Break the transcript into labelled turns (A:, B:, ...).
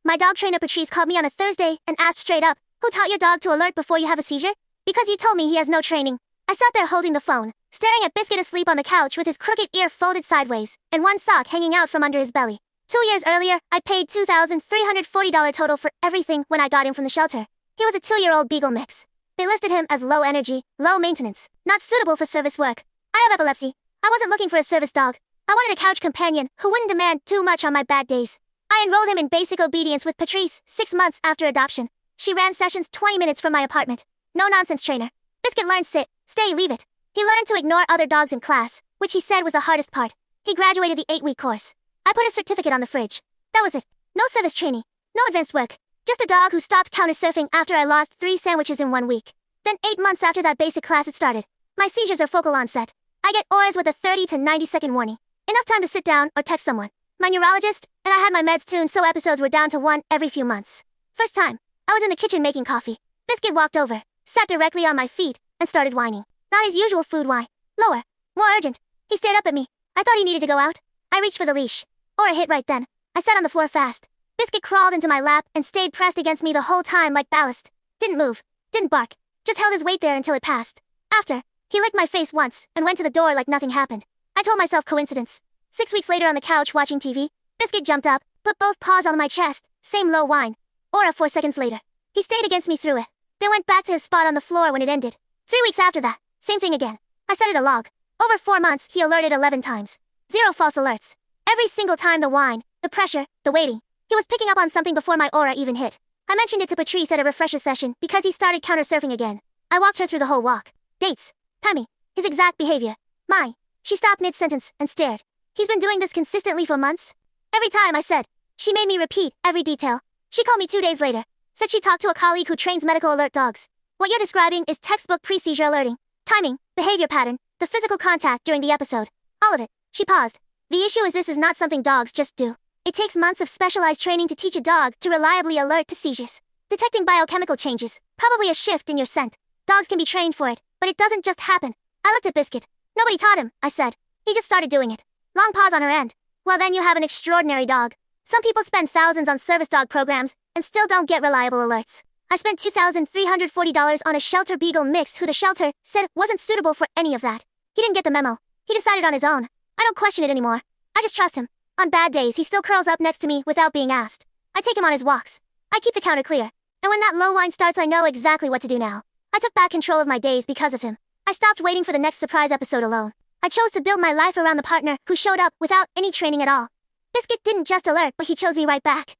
A: My dog trainer Patrice called me on a Thursday and asked straight up, "Who taught your dog to alert before you have a seizure?" Because you told me he has no training. I sat there holding the phone, staring at Biscuit asleep on the couch with his crooked ear folded sideways, and one sock hanging out from under his belly. 2 years earlier, I paid $2,340 total for everything when I got him from the shelter. He was a 2-year-old beagle mix. They listed him as low energy, low maintenance, not suitable for service work. I have epilepsy. I wasn't looking for a service dog. I wanted a couch companion who wouldn't demand too much on my bad days. I enrolled him in basic obedience with Patrice 6 months after adoption. She ran sessions 20 minutes from my apartment. No nonsense trainer. Biscuit learned sit, stay, leave it. He learned to ignore other dogs in class, which he said was the hardest part. He graduated the 8-week course. I put his certificate on the fridge. That was it. No service training. No advanced work. Just a dog who stopped counter surfing after I lost 3 sandwiches in 1 week. Then 8 months after that basic class it started. My seizures are focal onset. I get auras with a 30 to 90 second warning. Enough time to sit down or text someone. My neurologist, and I had my meds tuned so episodes were down to 1 every few months. First time, I was in the kitchen making coffee. Biscuit walked over, sat directly on my feet, and started whining. Not his usual food whine. Lower. More urgent. He stared up at me. I thought he needed to go out. I reached for the leash. Aura hit right then. I sat on the floor fast. Biscuit crawled into my lap and stayed pressed against me the whole time like ballast. Didn't move. Didn't bark. Just held his weight there until it passed. After, he licked my face once and went to the door like nothing happened. I told myself coincidence. 6 weeks later on the couch watching TV, Biscuit jumped up, put both paws on my chest, same low whine. Aura 4 seconds later. He stayed against me through it. Then went back to his spot on the floor when it ended. 3 weeks after that, same thing again. I started a log. Over 4 months, he alerted 11 times. 0 false alerts. Every single time the whine, the pressure, the waiting. He was picking up on something before my aura even hit. I mentioned it to Patrice at a refresher session because he started counter surfing again. I walked her through the whole walk. Dates. Timing. His exact behavior. Mine. She stopped mid-sentence and stared. He's been doing this consistently for months? Every time I said. She made me repeat every detail. She called me 2 days later. Said she talked to a colleague who trains medical alert dogs. What you're describing is textbook pre-seizure alerting. Timing, behavior pattern, the physical contact during the episode. All of it. She paused. The issue is this is not something dogs just do. It takes months of specialized training to teach a dog to reliably alert to seizures. Detecting biochemical changes, probably a shift in your scent. Dogs can be trained for it, but it doesn't just happen. I looked at Biscuit. Nobody taught him, I said. He just started doing it. Long pause on her end. Well then you have an extraordinary dog. Some people spend thousands on service dog programs and still don't get reliable alerts. I spent $2,340 on a shelter beagle mix who the shelter said wasn't suitable for any of that. He didn't get the memo. He decided on his own. I don't question it anymore. I just trust him. On bad days, he still curls up next to me without being asked. I take him on his walks. I keep the counter clear. And when that low whine starts, I know exactly what to do now. I took back control of my days because of him. I stopped waiting for the next surprise episode alone. I chose to build my life around the partner who showed up without any training at all. Biscuit didn't just alert, but he chose me right back.